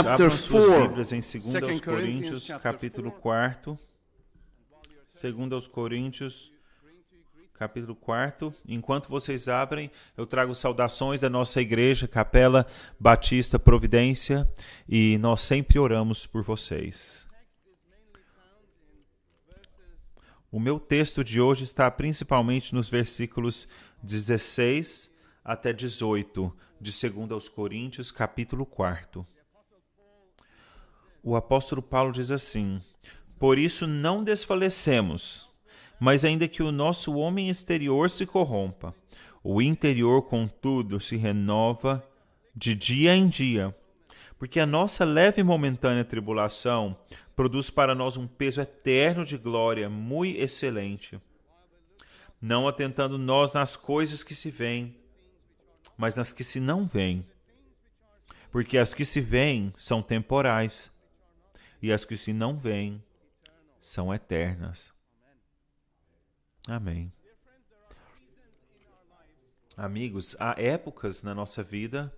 Abram suas Bíblias em 2 aos Coríntios, capítulo 4. 2 aos Coríntios, capítulo 4. Enquanto vocês abrem, eu trago saudações da nossa igreja, Capela Batista Providência, e nós sempre oramos por vocês. O meu texto de hoje está principalmente nos versículos 16 até 18, de 2 aos Coríntios, capítulo 4. O apóstolo Paulo diz assim: por isso não desfalecemos, mas ainda que o nosso homem exterior se corrompa, o interior, contudo, se renova de dia em dia, porque a nossa leve e momentânea tribulação produz para nós um peso eterno de glória muito excelente, não atentando nós nas coisas que se veem, mas nas que se não veem, porque as que se veem são temporais, e as que se não veem são eternas. Amém. Amigos, há épocas na nossa vida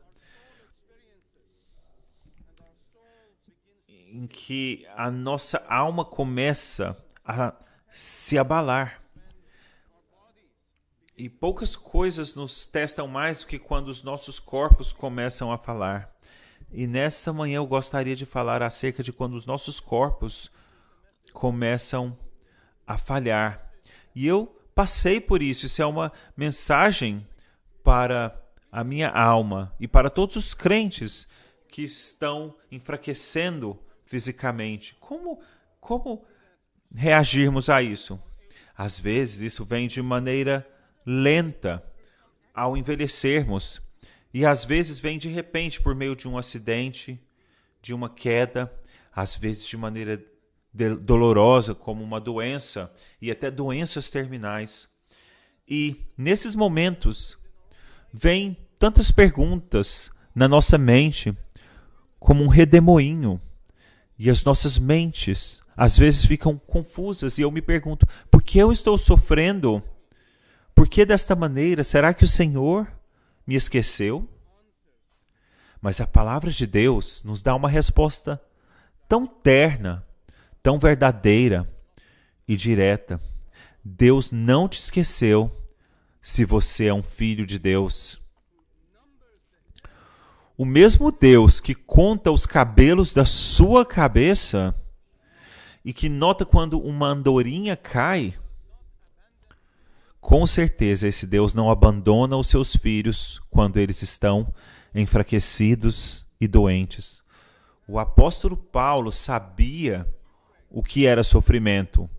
em que a nossa alma começa a se abalar. E poucas coisas nos testam mais do que quando os nossos corpos começam a falar. E nessa manhã eu gostaria de falar acerca de quando os nossos corpos começam a falhar. E eu passei por isso. Isso é uma mensagem para a minha alma e para todos os crentes que estão enfraquecendo fisicamente. Como reagirmos a isso? Às vezes isso vem de maneira lenta ao envelhecermos. E às vezes vem de repente por meio de um acidente, de uma queda, às vezes de maneira dolorosa, como uma doença e até doenças terminais. E nesses momentos vem tantas perguntas na nossa mente, como um redemoinho. E as nossas mentes às vezes ficam confusas e eu me pergunto, por que eu estou sofrendo? Por que desta maneira? Será que o Senhor me esqueceu? Mas a palavra de Deus nos dá uma resposta tão terna, tão verdadeira e direta. Deus não te esqueceu se você é um filho de Deus. O mesmo Deus que conta os cabelos da sua cabeça e que nota quando uma andorinha cai, com certeza esse Deus não abandona os seus filhos quando eles estão enfraquecidos e doentes. O apóstolo Paulo sabia o que era sofrimento.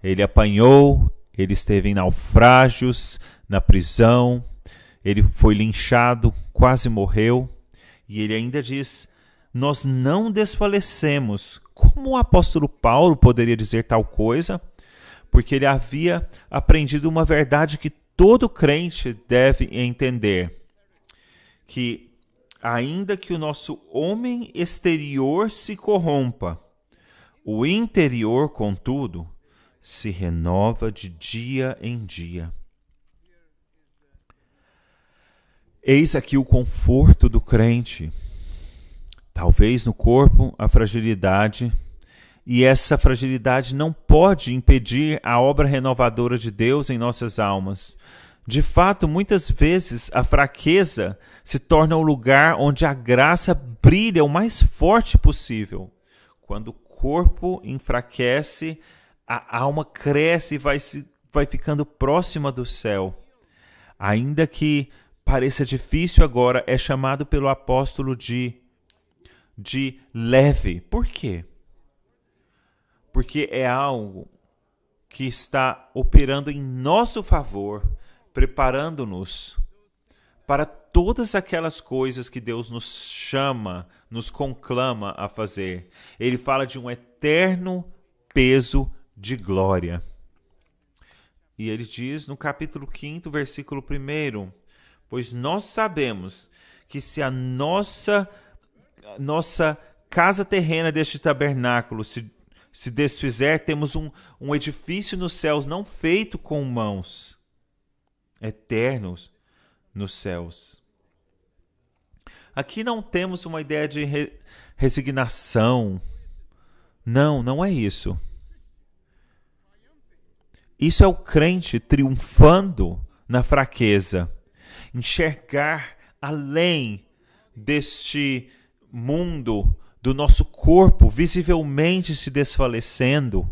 Ele apanhou, ele esteve em naufrágios, na prisão, ele foi linchado, quase morreu. E ele ainda diz, nós não desfalecemos. Como o apóstolo Paulo poderia dizer tal coisa? Porque ele havia aprendido uma verdade que todo crente deve entender. Que ainda que o nosso homem exterior se corrompa, o interior, contudo, se renova de dia em dia. Eis aqui o conforto do crente. Talvez no corpo a fragilidade, e essa fragilidade não pode impedir a obra renovadora de Deus em nossas almas. De fato, muitas vezes a fraqueza se torna o lugar onde a graça brilha o mais forte possível. Quando o corpo enfraquece, a alma cresce e vai ficando próxima do céu. Ainda que pareça difícil agora, é chamado pelo apóstolo de leve. Por quê? Porque é algo que está operando em nosso favor, preparando-nos para todas aquelas coisas que Deus nos chama, nos conclama a fazer. Ele fala de um eterno peso de glória. E ele diz no capítulo 5, versículo 1, pois nós sabemos que se a nossa casa terrena deste tabernáculo se desfizer, temos um edifício nos céus não feito com mãos, eternos nos céus. Aqui não temos uma ideia de resignação. Não, não é isso. Isso é o crente triunfando na fraqueza. Enxergar além deste mundo, do nosso corpo visivelmente se desfalecendo,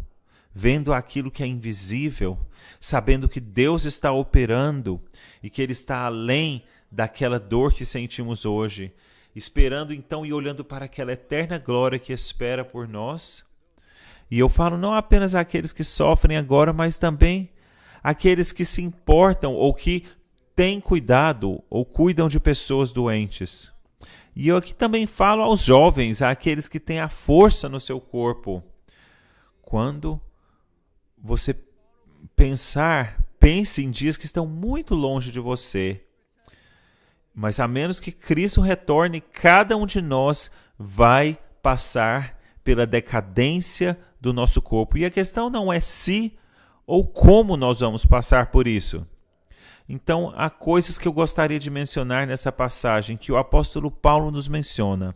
vendo aquilo que é invisível, sabendo que Deus está operando e que Ele está além daquela dor que sentimos hoje, esperando então e olhando para aquela eterna glória que espera por nós. E eu falo não apenas àqueles que sofrem agora, mas também àqueles que se importam ou que têm cuidado ou cuidam de pessoas doentes. E eu aqui também falo aos jovens, àqueles que têm a força no seu corpo. Quando você pense em dias que estão muito longe de você. Mas a menos que Cristo retorne, cada um de nós vai passar pela decadência do nosso corpo. E a questão não é se ou como nós vamos passar por isso. Então, há coisas que eu gostaria de mencionar nessa passagem que o apóstolo Paulo nos menciona.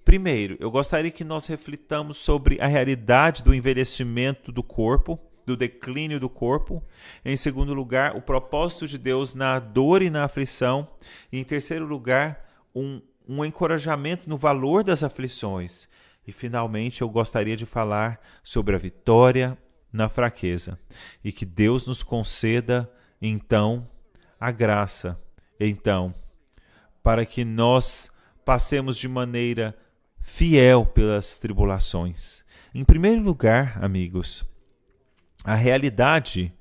Primeiro, eu gostaria que nós reflitamos sobre a realidade do envelhecimento do corpo, do declínio do corpo. Em segundo lugar, o propósito de Deus na dor e na aflição. E em terceiro lugar, um encorajamento no valor das aflições. E finalmente, eu gostaria de falar sobre a vitória na fraqueza. E que Deus nos conceda, então, a graça. Então, para que nós passemos de maneira fiel pelas tribulações. Em primeiro lugar, amigos, a realidade,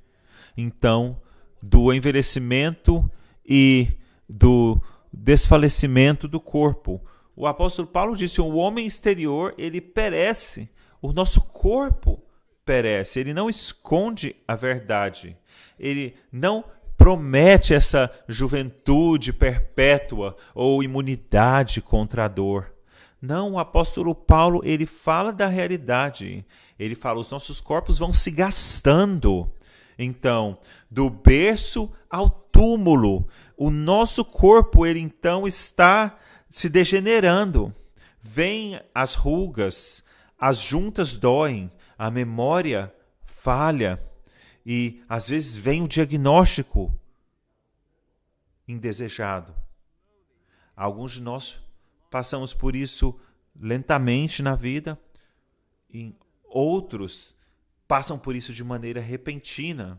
então, do envelhecimento e do desfalecimento do corpo. O apóstolo Paulo disse, o homem exterior, ele perece, o nosso corpo perece, ele não esconde a verdade, ele não promete essa juventude perpétua ou imunidade contra a dor. Não, o apóstolo Paulo, ele fala da realidade. Ele fala, os nossos corpos vão se gastando. Então, do berço ao túmulo, o nosso corpo, ele então está se degenerando. Vêm as rugas, as juntas doem, a memória falha e às vezes vem o diagnóstico indesejado. Alguns de nós passamos por isso lentamente na vida e outros passam por isso de maneira repentina,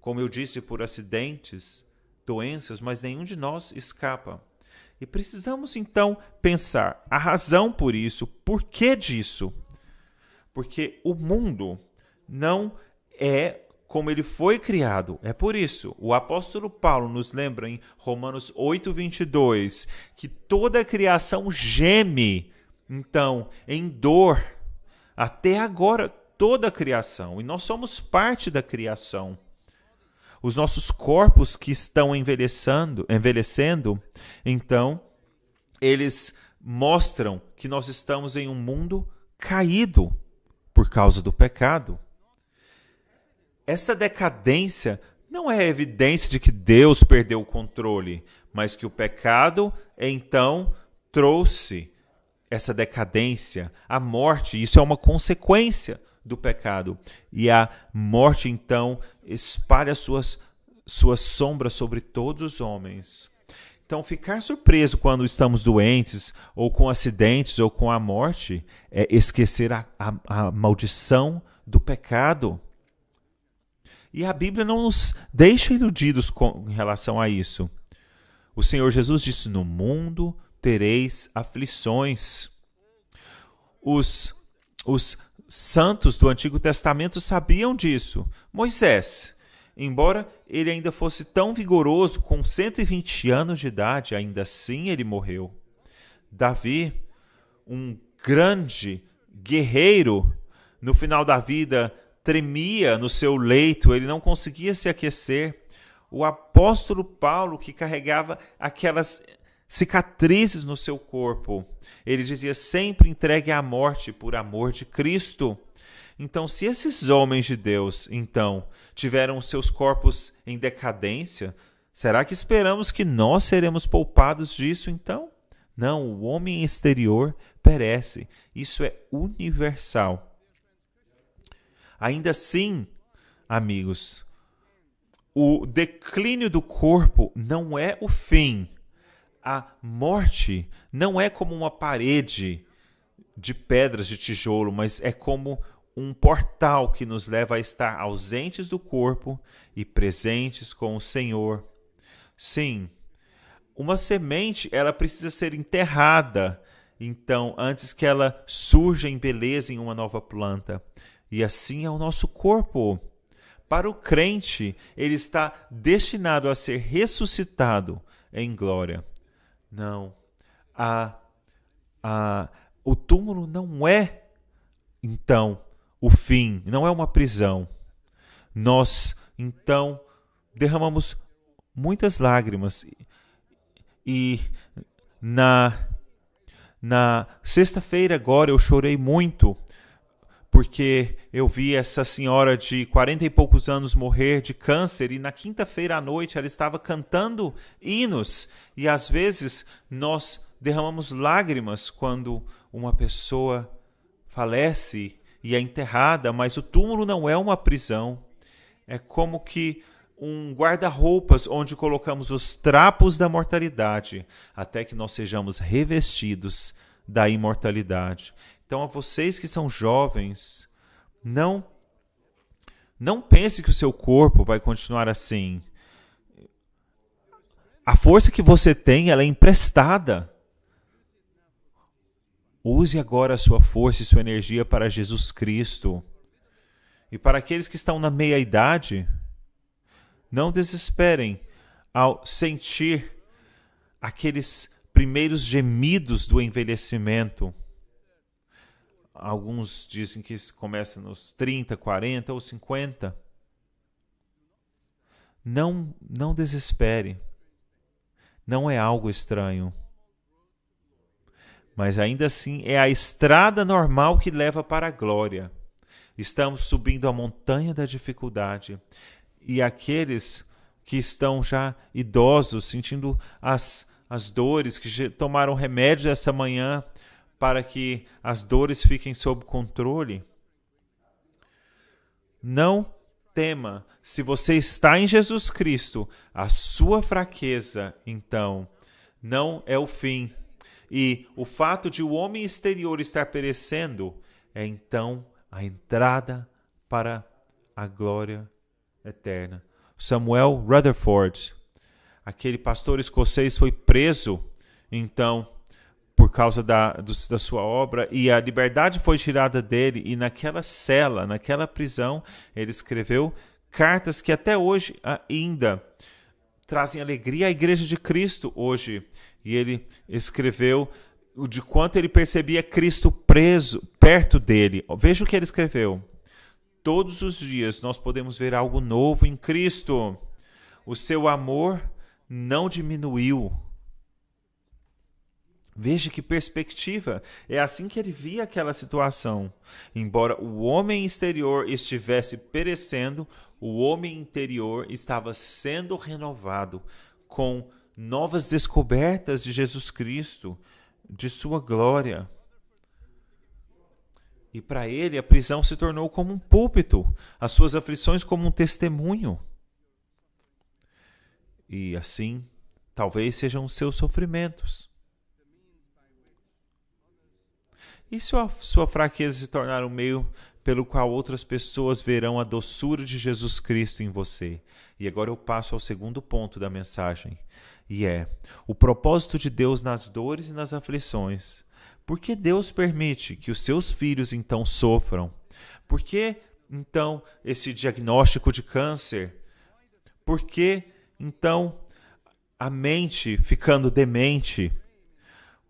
como eu disse, por acidentes, doenças, mas nenhum de nós escapa. E precisamos então pensar a razão por isso, por que disso? Porque o mundo não é como ele foi criado. É por isso, o apóstolo Paulo nos lembra em Romanos 8:22, que toda a criação geme, então, em dor. Até agora, toda a criação. E nós somos parte da criação. Os nossos corpos que estão envelhecendo, então, eles mostram que nós estamos em um mundo caído por causa do pecado. Essa decadência não é evidência de que Deus perdeu o controle, mas que o pecado, então, trouxe essa decadência, a morte. Isso é uma consequência do pecado. E a morte, então, espalha suas sombras sobre todos os homens. Então, ficar surpreso quando estamos doentes, ou com acidentes, ou com a morte, é esquecer a maldição do pecado. E a Bíblia não nos deixa iludidos em relação a isso. O Senhor Jesus disse, no mundo tereis aflições. Os santos do Antigo Testamento sabiam disso. Moisés, embora ele ainda fosse tão vigoroso, com 120 anos de idade, ainda assim ele morreu. Davi, um grande guerreiro, no final da vida, tremia no seu leito, ele não conseguia se aquecer. O apóstolo Paulo, que carregava aquelas cicatrizes no seu corpo, ele dizia, sempre entregue à morte por amor de Cristo. Então, se esses homens de Deus, então, tiveram seus corpos em decadência, será que esperamos que nós seremos poupados disso, então? Não, o homem exterior perece. Isso é universal. Ainda assim, amigos, o declínio do corpo não é o fim. A morte não é como uma parede de pedras de tijolo, mas é como um portal que nos leva a estar ausentes do corpo e presentes com o Senhor. Sim, uma semente, ela precisa ser enterrada, então, antes que ela surja em beleza em uma nova planta. E assim é o nosso corpo. Para o crente, ele está destinado a ser ressuscitado em glória. Não, o túmulo não é, então, o fim, não é uma prisão. Nós, então, derramamos muitas lágrimas. E na sexta-feira agora eu chorei muito, porque eu vi essa senhora de 40 e poucos anos morrer de câncer, e na quinta-feira à noite ela estava cantando hinos. E às vezes nós derramamos lágrimas quando uma pessoa falece e é enterrada, mas o túmulo não é uma prisão. É como que um guarda-roupas onde colocamos os trapos da mortalidade, até que nós sejamos revestidos da imortalidade. Então, a vocês que são jovens, não pense que o seu corpo vai continuar assim. A força que você tem, ela é emprestada. Use agora a sua força e sua energia para Jesus Cristo. E para aqueles que estão na meia-idade, não desesperem ao sentir aqueles primeiros gemidos do envelhecimento. Alguns dizem que isso começa nos 30, 40 ou 50. Não desespere. Não é algo estranho. Mas ainda assim é a estrada normal que leva para a glória. Estamos subindo a montanha da dificuldade. E aqueles que estão já idosos, sentindo as dores, que tomaram remédios essa manhã para que as dores fiquem sob controle, não tema. Se você está em Jesus Cristo, a sua fraqueza, então, não é o fim. E o fato de o homem exterior estar perecendo é, então, a entrada para a glória eterna. Samuel Rutherford, aquele pastor escocês, foi preso, então, por causa da sua obra, e a liberdade foi tirada dele, e naquela cela, naquela prisão, ele escreveu cartas que até hoje ainda trazem alegria à Igreja de Cristo hoje. E ele escreveu de quanto ele percebia Cristo preso perto dele. Veja o que ele escreveu. Todos os dias nós podemos ver algo novo em Cristo. O seu amor não diminuiu. Veja que perspectiva. É assim que ele via aquela situação. Embora o homem exterior estivesse perecendo, o homem interior estava sendo renovado com novas descobertas de Jesus Cristo, de sua glória. E para ele, a prisão se tornou como um púlpito, as suas aflições como um testemunho. E assim, talvez sejam os seus sofrimentos. E se a sua fraqueza se tornar um meio pelo qual outras pessoas verão a doçura de Jesus Cristo em você? E agora eu passo ao segundo ponto da mensagem, e é o propósito de Deus nas dores e nas aflições. Por que Deus permite que os seus filhos então sofram? Por que então esse diagnóstico de câncer? Por que então a mente ficando demente?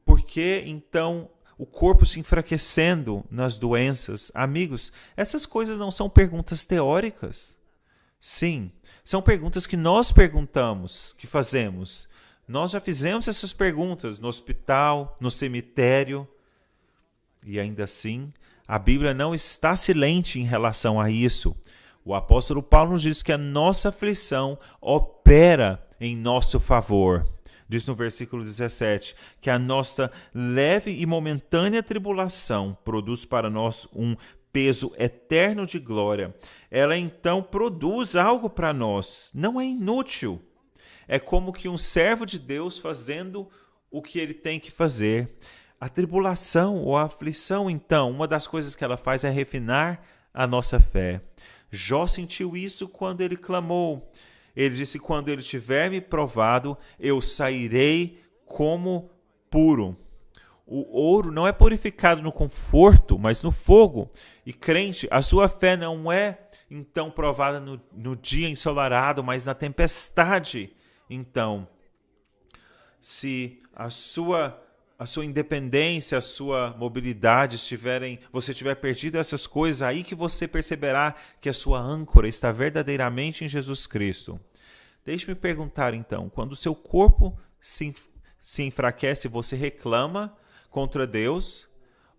Por que então o corpo se enfraquecendo nas doenças? Amigos, essas coisas não são perguntas teóricas. Sim, são perguntas que nós perguntamos, que fazemos. Nós já fizemos essas perguntas no hospital, no cemitério. E ainda assim, a Bíblia não está silente em relação a isso. O apóstolo Paulo nos diz que a nossa aflição opera em nosso favor. diz no versículo 17, que a nossa leve e momentânea tribulação produz para nós um peso eterno de glória. Ela então produz algo para nós, não é inútil. É como que um servo de Deus fazendo o que ele tem que fazer. A tribulação ou a aflição, então, uma das coisas que ela faz é refinar a nossa fé. Jó sentiu isso quando ele clamou. Ele disse, quando ele tiver me provado, eu sairei como puro. O ouro não é purificado no conforto, mas no fogo. E crente, a sua fé não é então provada no dia ensolarado, mas na tempestade. Então, se a sua independência, a sua mobilidade você tiver perdido essas coisas, aí que você perceberá que a sua âncora está verdadeiramente em Jesus Cristo. Deixe-me perguntar então, quando o seu corpo se enfraquece, você reclama contra Deus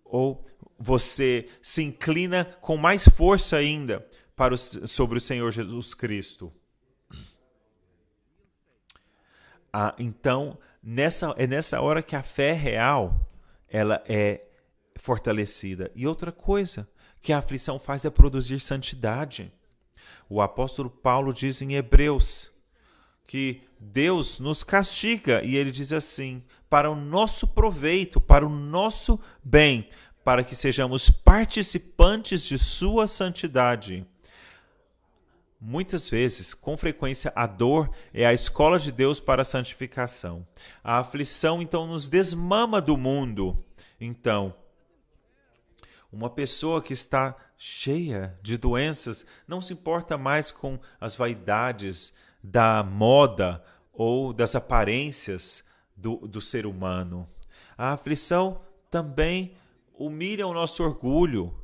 ou você se inclina com mais força ainda sobre o Senhor Jesus Cristo? Então, é nessa hora que a fé real ela é fortalecida. E outra coisa que a aflição faz é produzir santidade. O apóstolo Paulo diz em Hebreus que Deus nos castiga, e ele diz assim, para o nosso proveito, para o nosso bem, para que sejamos participantes de sua santidade. Muitas vezes, com frequência, a dor é a escola de Deus para a santificação. A aflição, então, nos desmama do mundo. Então, uma pessoa que está cheia de doenças não se importa mais com as vaidades da moda ou das aparências do ser humano. A aflição também humilha o nosso orgulho.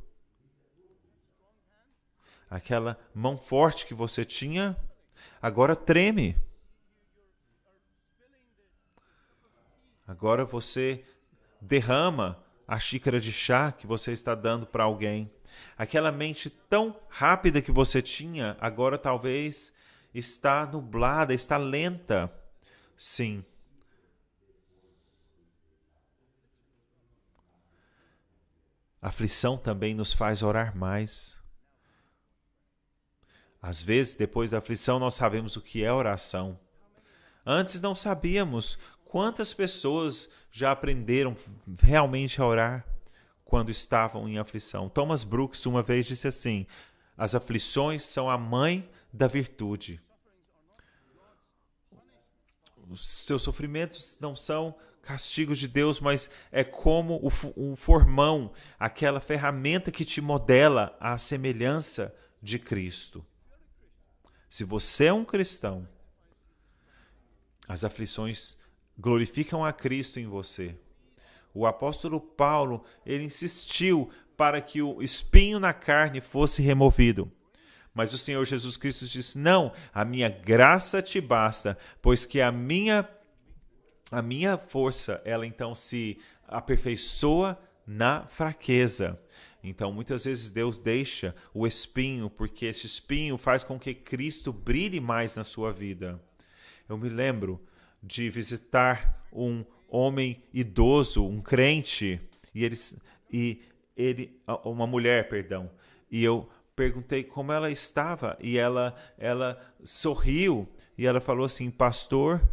Aquela mão forte que você tinha, agora treme. Agora você derrama a xícara de chá que você está dando para alguém. Aquela mente tão rápida que você tinha, agora talvez está nublada, está lenta. Sim. A aflição também nos faz orar mais. Às vezes, depois da aflição, nós sabemos o que é oração. Antes não sabíamos. Quantas pessoas já aprenderam realmente a orar quando estavam em aflição? Thomas Brooks uma vez disse assim, as aflições são a mãe da virtude. Os seus sofrimentos não são castigos de Deus, mas é como o formão, aquela ferramenta que te modela à semelhança de Cristo. Se você é um cristão, as aflições glorificam a Cristo em você. O apóstolo Paulo, ele insistiu para que o espinho na carne fosse removido. Mas o Senhor Jesus Cristo disse, não, a minha graça te basta, pois que a minha força, ela então se aperfeiçoa na fraqueza. Então, muitas vezes Deus deixa o espinho, porque esse espinho faz com que Cristo brilhe mais na sua vida. Eu me lembro de visitar um homem idoso, um crente, uma mulher, e eu perguntei como ela estava, e ela sorriu, e ela falou assim, pastor,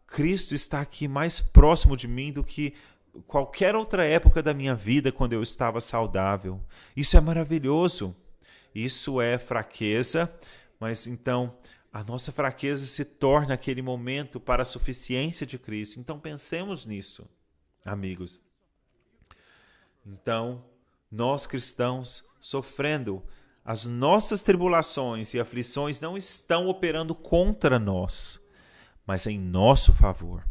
Cristo está aqui mais próximo de mim do que qualquer outra época da minha vida quando eu estava saudável. Isso é maravilhoso. Isso é fraqueza, mas então a nossa fraqueza se torna aquele momento para a suficiência de Cristo. Então pensemos nisso, amigos. Então, nós cristãos sofrendo, as nossas tribulações e aflições não estão operando contra nós, mas em nosso favor.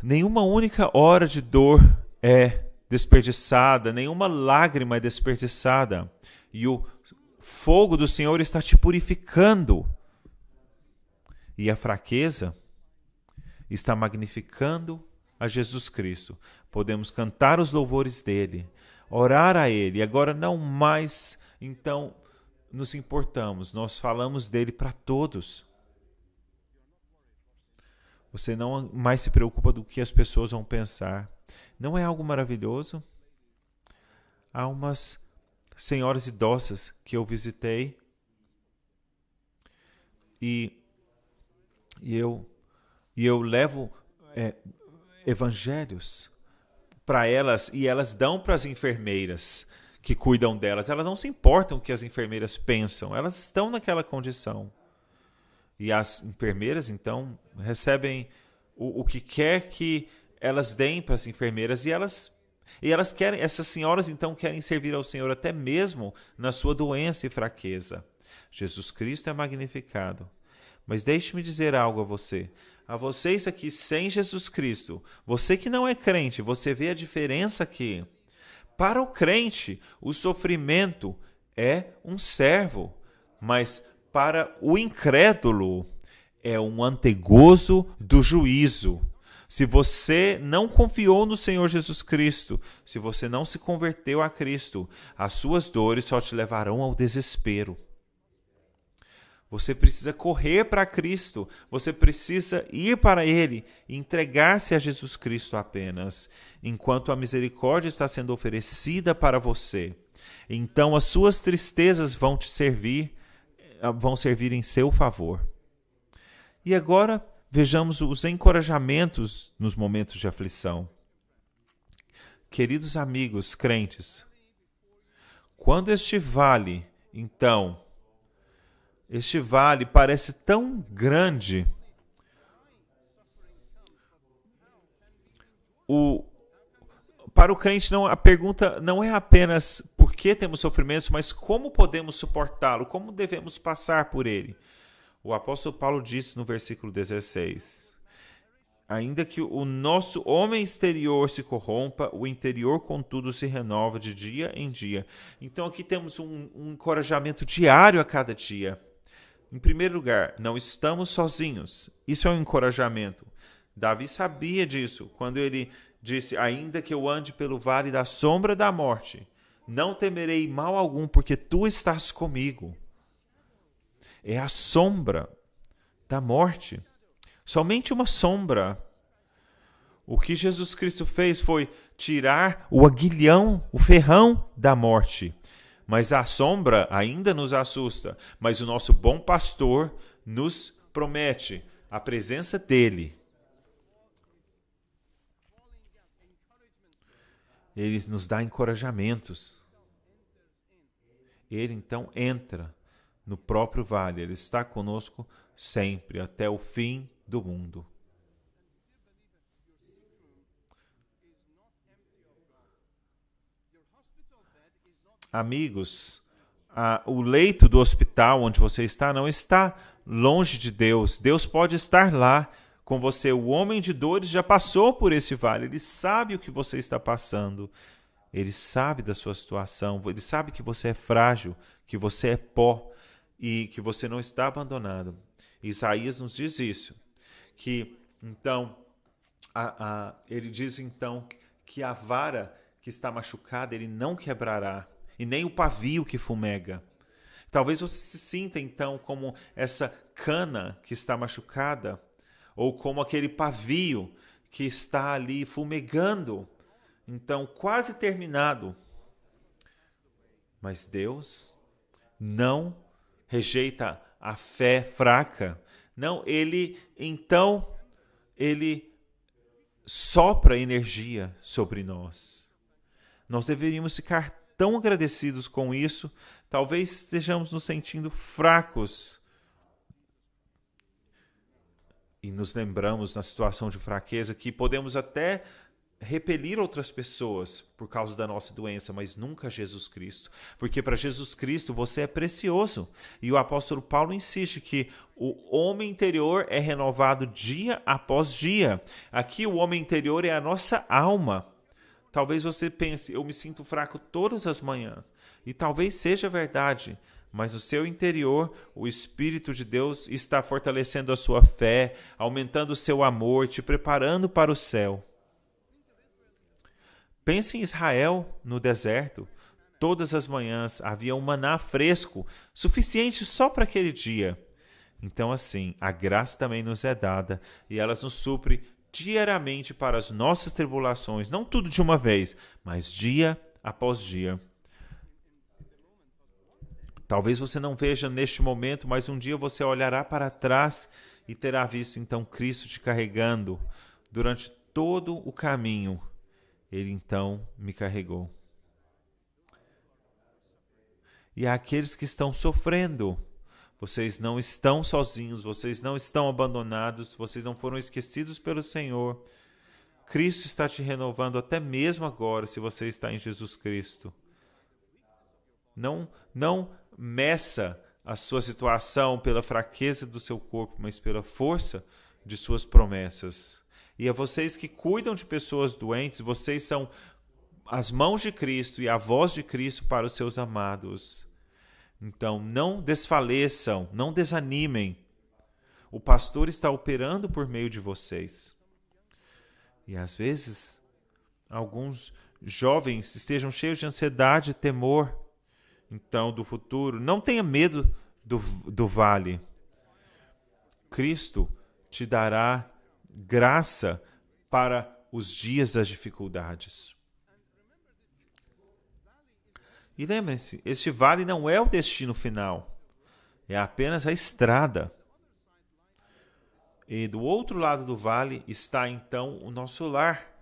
Nenhuma única hora de dor é desperdiçada, nenhuma lágrima é desperdiçada. E o fogo do Senhor está te purificando. E a fraqueza está magnificando a Jesus Cristo. Podemos cantar os louvores dele, orar a ele. E agora não mais, então, nos importamos. Nós falamos dele para todos. Você não mais se preocupa do que as pessoas vão pensar. Não é algo maravilhoso? Há umas senhoras idosas que eu visitei e eu levo evangelhos para elas e elas dão para as enfermeiras que cuidam delas. Elas não se importam o que as enfermeiras pensam. Elas estão naquela condição. E as enfermeiras, então, recebem o que quer que elas deem para as enfermeiras e elas querem, essas senhoras, então, querem servir ao Senhor até mesmo na sua doença e fraqueza. Jesus Cristo é magnificado. Mas deixe-me dizer algo a você. A vocês aqui sem Jesus Cristo, você que não é crente, você vê a diferença aqui. Para o crente, o sofrimento é um servo, mas para o incrédulo é um antegozo do juízo. Se você não confiou no Senhor Jesus Cristo, se você não se converteu a Cristo, as suas dores só te levarão ao desespero. Você precisa correr para Cristo, você precisa ir para Ele e entregar-se a Jesus Cristo apenas, enquanto a misericórdia está sendo oferecida para você. Então as suas tristezas vão servir em seu favor. E agora vejamos os encorajamentos nos momentos de aflição. Queridos amigos crentes, quando este vale parece tão grande, para o crente a pergunta não é apenas por que temos sofrimentos, mas como podemos suportá-lo, como devemos passar por ele. O apóstolo Paulo disse no versículo 16, ainda que o nosso homem exterior se corrompa, o interior, contudo, se renova de dia em dia. Então aqui temos um encorajamento diário a cada dia. Em primeiro lugar, não estamos sozinhos. Isso é um encorajamento. Davi sabia disso quando ele disse, ainda que eu ande pelo vale da sombra da morte, não temerei mal algum, porque tu estás comigo. É a sombra da morte. Somente uma sombra. O que Jesus Cristo fez foi tirar o aguilhão, o ferrão da morte. Mas a sombra ainda nos assusta. Mas o nosso bom pastor nos promete a presença dele. Ele nos dá encorajamentos. Ele então entra no próprio vale. Ele está conosco sempre, até o fim do mundo. Amigos, o leito do hospital onde você está não está longe de Deus. Deus pode estar lá com você. O homem de dores já passou por esse vale. Ele sabe o que você está passando. Ele sabe da sua situação. Ele sabe que você é frágil, que você é pó e que você não está abandonado. Isaías nos diz isso. Que então, ele diz então que a vara que está machucada ele não quebrará. E nem o pavio que fumega. Talvez você se sinta, então, como essa cana que está machucada, ou como aquele pavio que está ali fumegando, então, quase terminado. Mas Deus não rejeita a fé fraca. Não, Ele sopra energia sobre nós. Nós deveríamos ficar tão agradecidos com isso, talvez estejamos nos sentindo fracos. E nos lembramos na situação de fraqueza que podemos até repelir outras pessoas por causa da nossa doença, mas nunca Jesus Cristo. Porque para Jesus Cristo você é precioso. E o apóstolo Paulo insiste que o homem interior é renovado dia após dia. Aqui o homem interior é a nossa alma. Talvez você pense, eu me sinto fraco todas as manhãs. E talvez seja verdade, mas no seu interior, o Espírito de Deus está fortalecendo a sua fé, aumentando o seu amor, te preparando para o céu. Pense em Israel no deserto. Todas as manhãs havia um maná fresco, suficiente só para aquele dia. Então, assim, a graça também nos é dada e ela nos supre diariamente para as nossas tribulações, não tudo de uma vez, mas dia após dia. Talvez você não veja neste momento, mas um dia você olhará para trás e terá visto então Cristo te carregando durante todo o caminho. Ele então me carregou. E àqueles que estão sofrendo, vocês não estão sozinhos, vocês não estão abandonados, vocês não foram esquecidos pelo Senhor. Cristo está te renovando até mesmo agora, se você está em Jesus Cristo. Não meça a sua situação pela fraqueza do seu corpo, mas pela força de suas promessas. E a vocês que cuidam de pessoas doentes, vocês são as mãos de Cristo e a voz de Cristo para os seus amados. Então, não desfaleçam, não desanimem. O pastor está operando por meio de vocês. E às vezes, alguns jovens estejam cheios de ansiedade e temor, então, do futuro. Não tenha medo do vale. Cristo te dará graça para os dias das dificuldades. E lembrem-se, este vale não é o destino final, é apenas a estrada. E do outro lado do vale está então o nosso lar,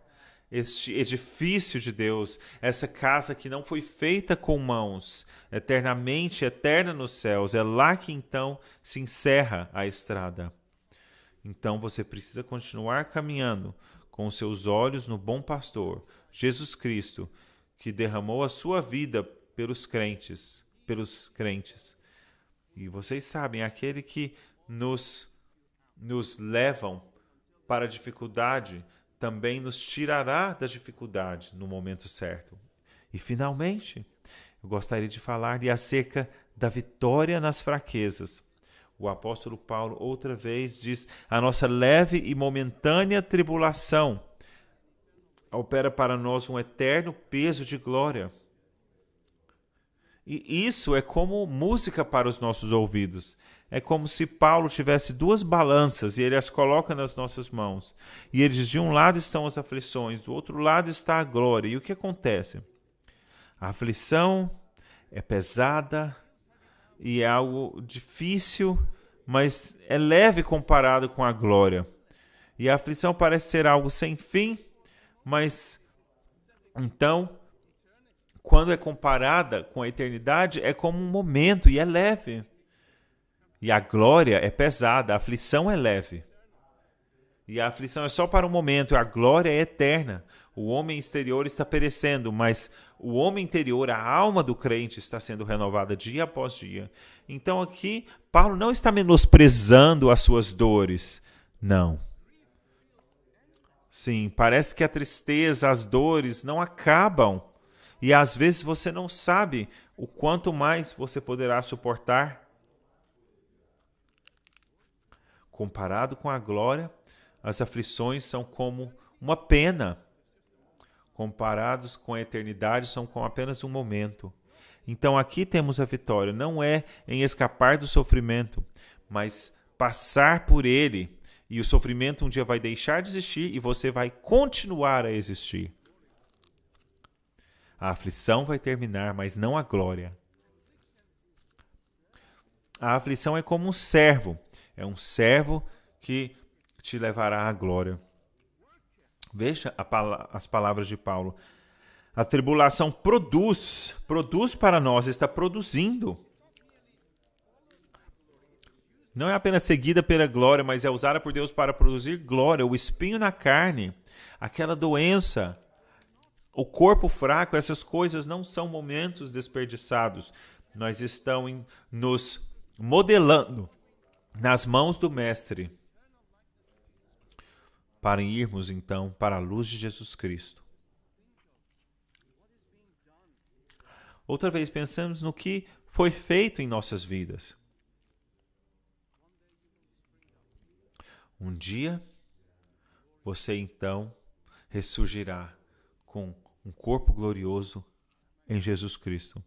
este edifício de Deus, essa casa que não foi feita com mãos, eternamente eterna nos céus. É lá que então se encerra a estrada. Então você precisa continuar caminhando com os seus olhos no bom pastor, Jesus Cristo, que derramou a sua vida pelos crentes. E vocês sabem, aquele que nos levam para a dificuldade, também nos tirará da dificuldade no momento certo. E, finalmente, eu gostaria de falar acerca da vitória nas fraquezas. O apóstolo Paulo, outra vez, diz: a nossa leve e momentânea tribulação opera para nós um eterno peso de glória. E isso é como música para os nossos ouvidos. É como se Paulo tivesse duas balanças e ele as coloca nas nossas mãos. E ele diz: de um lado estão as aflições, do outro lado está a glória. E o que acontece? A aflição é pesada e é algo difícil, mas é leve comparado com a glória. E a aflição parece ser algo sem fim, mas então, quando é comparada com a eternidade, é como um momento e é leve. E a glória é pesada, a aflição é leve. E a aflição é só para um momento, e a glória é eterna. O homem exterior está perecendo, mas o homem interior, a alma do crente, está sendo renovada dia após dia. Então aqui, Paulo não está menosprezando as suas dores. Não. Sim, parece que a tristeza, as dores não acabam. E às vezes você não sabe o quanto mais você poderá suportar. Comparado com a glória, as aflições são como uma pena. Comparados com a eternidade, são como apenas um momento. Então aqui temos a vitória. Não é em escapar do sofrimento, mas passar por ele. E o sofrimento um dia vai deixar de existir e você vai continuar a existir. A aflição vai terminar, mas não a glória. A aflição é como um servo. É um servo que te levará à glória. Veja as palavras de Paulo. A tribulação produz para nós, está produzindo. Não é apenas seguida pela glória, mas é usada por Deus para produzir glória. O espinho na carne, aquela doença, o corpo fraco, essas coisas não são momentos desperdiçados. Nós estamos nos modelando nas mãos do Mestre para irmos, então, para a luz de Jesus Cristo. Outra vez, pensamos no que foi feito em nossas vidas. Um dia, você, então, ressurgirá com um corpo glorioso em Jesus Cristo.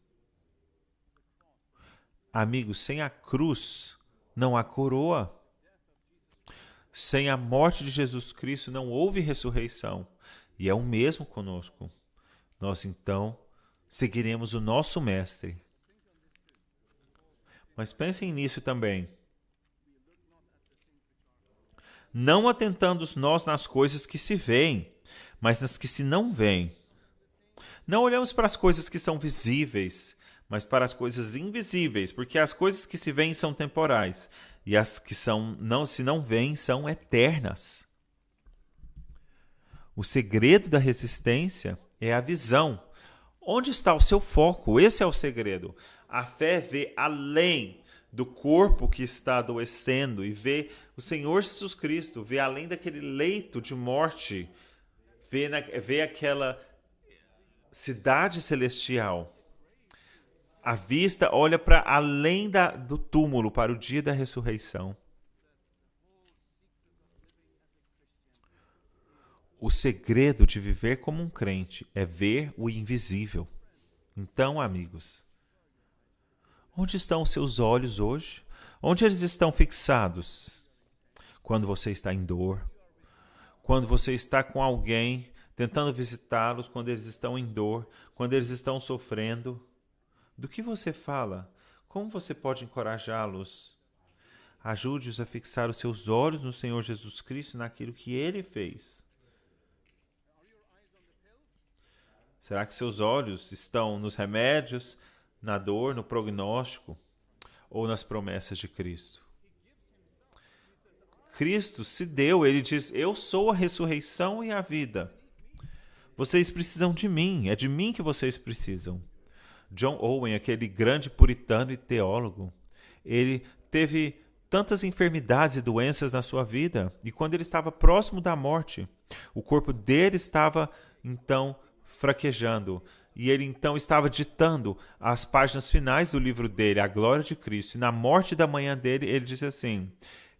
Amigos, sem a cruz não há coroa. Sem a morte de Jesus Cristo não houve ressurreição. E é o mesmo conosco. Nós então seguiremos o nosso Mestre. Mas pensem nisso também. Não atentando nós nas coisas que se veem, mas nas que se não veem. Não olhamos para as coisas que são visíveis, mas para as coisas invisíveis, porque as coisas que se veem são temporais, e as que se não veem são eternas. O segredo da resistência é a visão. Onde está o seu foco? Esse é o segredo. A fé vê além do corpo que está adoecendo e vê o Senhor Jesus Cristo, vê além daquele leito de morte, vê aquela cidade celestial. A vista olha para além do túmulo, para o dia da ressurreição. O segredo de viver como um crente é ver o invisível. Então, amigos, onde estão os seus olhos hoje? Onde eles estão fixados? Quando você está em dor, quando você está com alguém tentando visitá-los, quando eles estão em dor, quando eles estão sofrendo. Do que você fala? Como você pode encorajá-los? Ajude-os a fixar os seus olhos no Senhor Jesus Cristo, naquilo que Ele fez. Será que seus olhos estão nos remédios, na dor, no prognóstico ou nas promessas de Cristo? Cristo se deu, Ele diz, eu sou a ressurreição e a vida. Vocês precisam de mim, é de mim que vocês precisam. John Owen, aquele grande puritano e teólogo, ele teve tantas enfermidades e doenças na sua vida, e quando ele estava próximo da morte, o corpo dele estava, então, fraquejando, e ele, então, estava ditando as páginas finais do livro dele, A Glória de Cristo, e na morte da manhã dele, ele disse assim,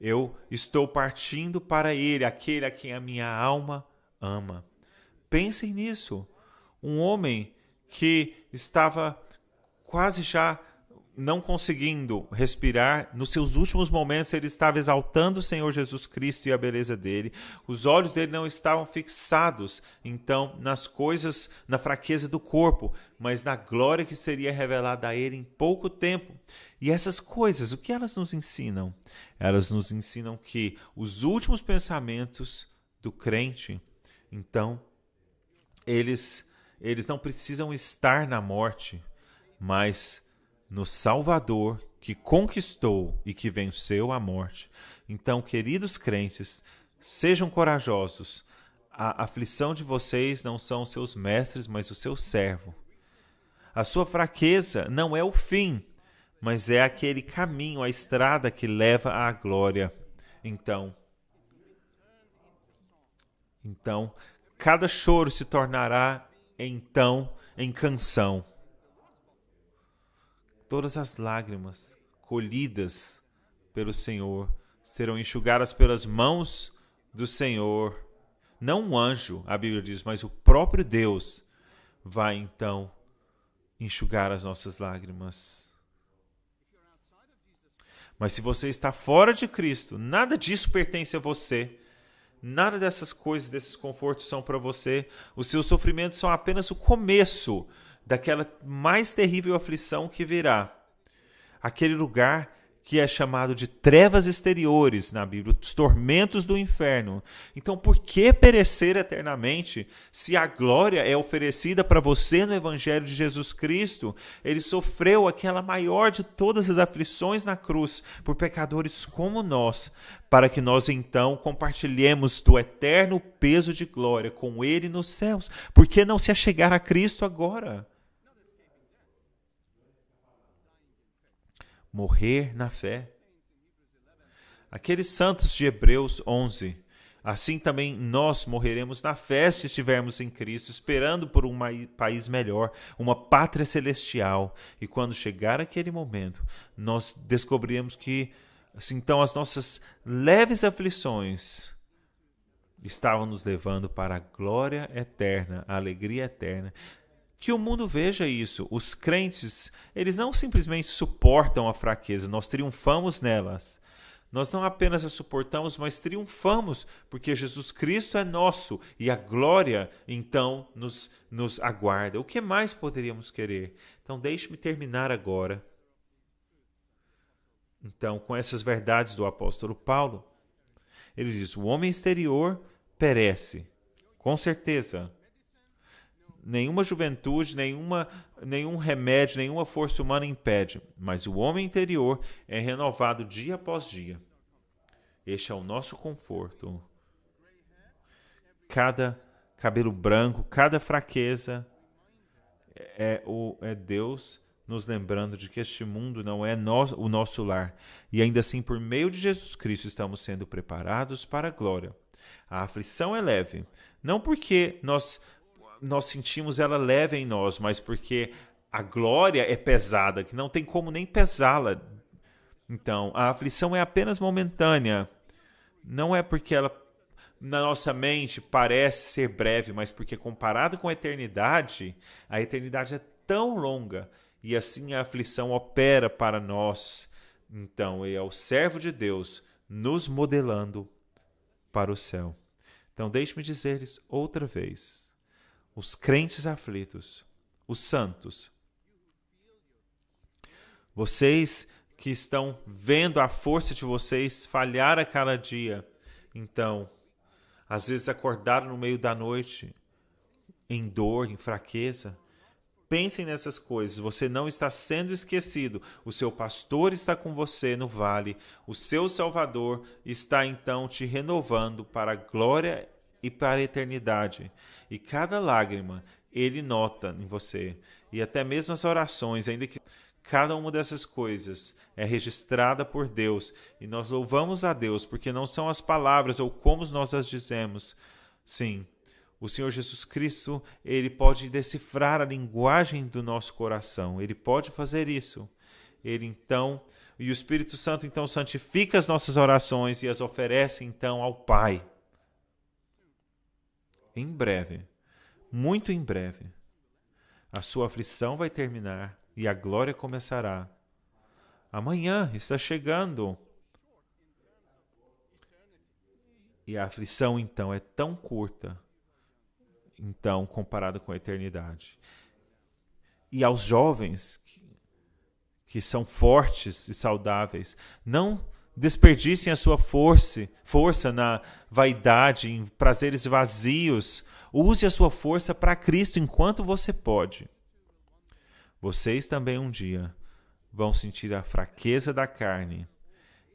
eu estou partindo para ele, aquele a quem a minha alma ama. Pensem nisso, um homem que estava quase já não conseguindo respirar, nos seus últimos momentos ele estava exaltando o Senhor Jesus Cristo e a beleza dele. Os olhos dele não estavam fixados, então, nas coisas, na fraqueza do corpo, mas na glória que seria revelada a ele em pouco tempo. E essas coisas, o que elas nos ensinam? Elas nos ensinam que os últimos pensamentos do crente, então, eles não precisam estar na morte, mas no Salvador que conquistou e que venceu a morte. Então, queridos crentes, sejam corajosos. A aflição de vocês não são os seus mestres, mas o seu servo. A sua fraqueza não é o fim, mas é aquele caminho, a estrada que leva à glória. Então, cada choro se tornará então em canção. Todas as lágrimas colhidas pelo Senhor serão enxugadas pelas mãos do Senhor. Não um anjo, a Bíblia diz, mas o próprio Deus vai então enxugar as nossas lágrimas. Mas se você está fora de Cristo, nada disso pertence a você. Nada dessas coisas, desses confortos são para você. Os seus sofrimentos são apenas o começo daquela mais terrível aflição que virá. Aquele lugar que é chamado de trevas exteriores na Bíblia, os tormentos do inferno. Então, por que perecer eternamente se a glória é oferecida para você no Evangelho de Jesus Cristo? Ele sofreu aquela maior de todas as aflições na cruz por pecadores como nós, para que nós então compartilhemos do eterno peso de glória com Ele nos céus. Por que não se achegar a Cristo agora? Morrer na fé. Aqueles santos de Hebreus 11, assim também nós morreremos na fé se estivermos em Cristo, esperando por um país melhor, uma pátria celestial. E quando chegar aquele momento, nós descobriremos que assim, então as nossas leves aflições estavam nos levando para a glória eterna, a alegria eterna, Que o mundo veja isso. Os crentes, eles não simplesmente suportam a fraqueza, nós triunfamos nelas. Nós não apenas a suportamos, mas triunfamos, porque Jesus Cristo é nosso e a glória, então, nos aguarda. O que mais poderíamos querer? Então, deixe-me terminar agora. Então, com essas verdades do apóstolo Paulo, ele diz: o homem exterior perece, com certeza. Nenhuma juventude, nenhum remédio, nenhuma força humana impede, mas o homem interior é renovado dia após dia. Este é o nosso conforto. Cada cabelo branco, cada fraqueza é Deus nos lembrando de que este mundo não é o nosso lar. E ainda assim, por meio de Jesus Cristo, estamos sendo preparados para a glória. A aflição é leve, não porque nós sentimos ela leve em nós, mas porque a glória é pesada, que não tem como nem pesá-la. Então, a aflição é apenas momentânea. Não é porque ela, na nossa mente, parece ser breve, mas porque comparado com a eternidade é tão longa e assim a aflição opera para nós. Então, é o servo de Deus nos modelando para o céu. Então, deixe-me dizer-lhes outra vez. Os crentes aflitos, os santos, vocês que estão vendo a força de vocês falhar a cada dia, então, às vezes acordaram no meio da noite em dor, em fraqueza, pensem nessas coisas, você não está sendo esquecido, o seu pastor está com você no vale, o seu Salvador está então te renovando para a glória e para a eternidade. E cada lágrima ele nota em você. E até mesmo as orações, ainda que cada uma dessas coisas é registrada por Deus. E nós louvamos a Deus, porque não são as palavras ou como nós as dizemos. Sim, o Senhor Jesus Cristo, ele pode decifrar a linguagem do nosso coração. Ele pode fazer isso. Ele então, e o Espírito Santo então santifica as nossas orações e as oferece então ao Pai. Em breve, muito em breve, a sua aflição vai terminar e a glória começará. Amanhã está chegando. E a aflição, então, é tão curta, então, comparada com a eternidade. E aos jovens que são fortes e saudáveis, não desperdicem a sua força na vaidade, em prazeres vazios. Use a sua força para Cristo enquanto você pode. Vocês também um dia vão sentir a fraqueza da carne.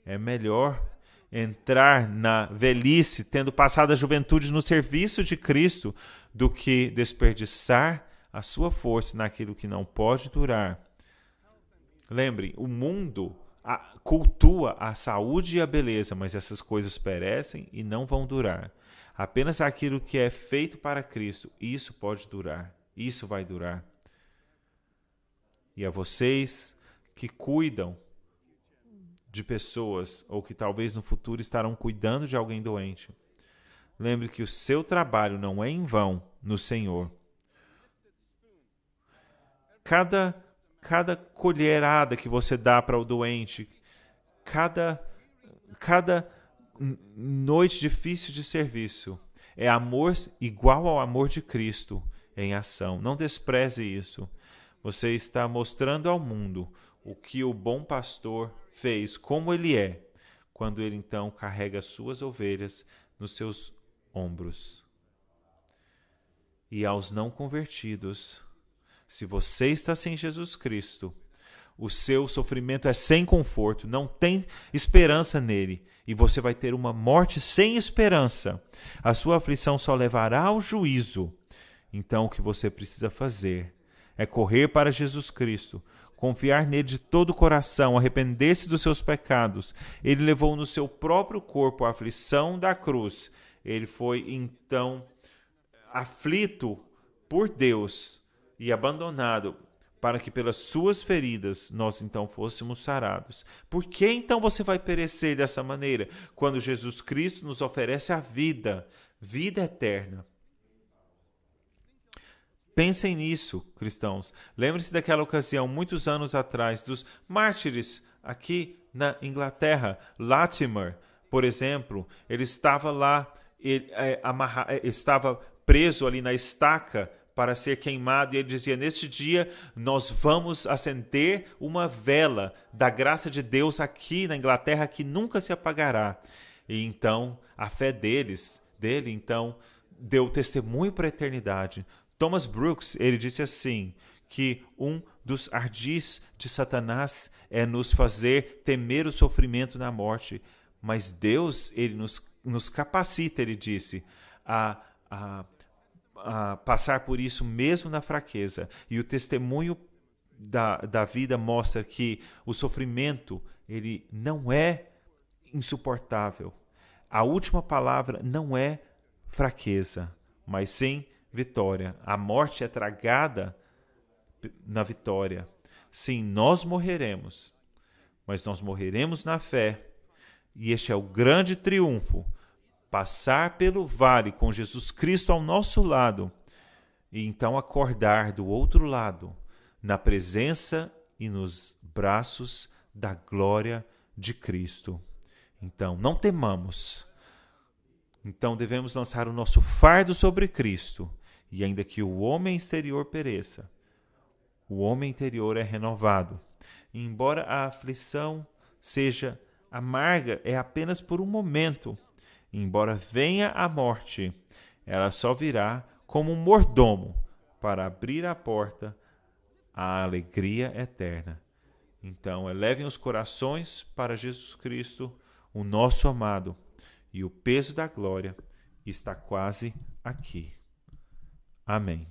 É melhor entrar na velhice, tendo passado a juventude no serviço de Cristo, do que desperdiçar a sua força naquilo que não pode durar. Lembrem, o mundo cultua a saúde e a beleza, mas essas coisas perecem e não vão durar. Apenas aquilo que é feito para Cristo, isso pode durar, isso vai durar. E a vocês que cuidam de pessoas, ou que talvez no futuro estarão cuidando de alguém doente, lembre que o seu trabalho não é em vão no Senhor. Cada colherada que você dá para o doente, cada noite difícil de serviço, é amor igual ao amor de Cristo em ação. Não despreze isso. Você está mostrando ao mundo o que o bom pastor fez, como ele é, quando ele então carrega as suas ovelhas nos seus ombros. E aos não convertidos, se você está sem Jesus Cristo, o seu sofrimento é sem conforto, não tem esperança nele, e você vai ter uma morte sem esperança. A sua aflição só levará ao juízo. Então, o que você precisa fazer é correr para Jesus Cristo, confiar nele de todo o coração, arrepender-se dos seus pecados. Ele levou no seu próprio corpo a aflição da cruz. Ele foi, então, aflito por Deus e abandonado, para que pelas suas feridas nós então fôssemos sarados. Por que então você vai perecer dessa maneira, quando Jesus Cristo nos oferece a vida eterna? Pensem nisso, cristãos. Lembre-se daquela ocasião, muitos anos atrás, dos mártires aqui na Inglaterra. Latimer, por exemplo, ele estava lá, estava preso ali na estaca para ser queimado, e ele dizia: neste dia nós vamos acender uma vela da graça de Deus aqui na Inglaterra que nunca se apagará. E então a fé dele então deu testemunho para a eternidade. Thomas Brooks, ele disse assim, que um dos ardis de Satanás é nos fazer temer o sofrimento na morte, mas Deus, ele nos capacita, ele disse, a passar por isso mesmo na fraqueza. E o testemunho da vida mostra que o sofrimento, ele não é insuportável. A última palavra não é fraqueza, mas sim vitória. A morte é tragada na vitória. Sim, nós morreremos, mas nós morreremos na fé. E este é o grande triunfo. Passar pelo vale com Jesus Cristo ao nosso lado e então acordar do outro lado, na presença e nos braços da glória de Cristo. Então, não temamos. Então, devemos lançar o nosso fardo sobre Cristo. E ainda que o homem exterior pereça, o homem interior é renovado. E embora a aflição seja amarga, é apenas por um momento. E embora venha a morte, ela só virá como um mordomo para abrir a porta à alegria eterna. Então, elevem os corações para Jesus Cristo, o nosso amado, e o peso da glória está quase aqui. Amém.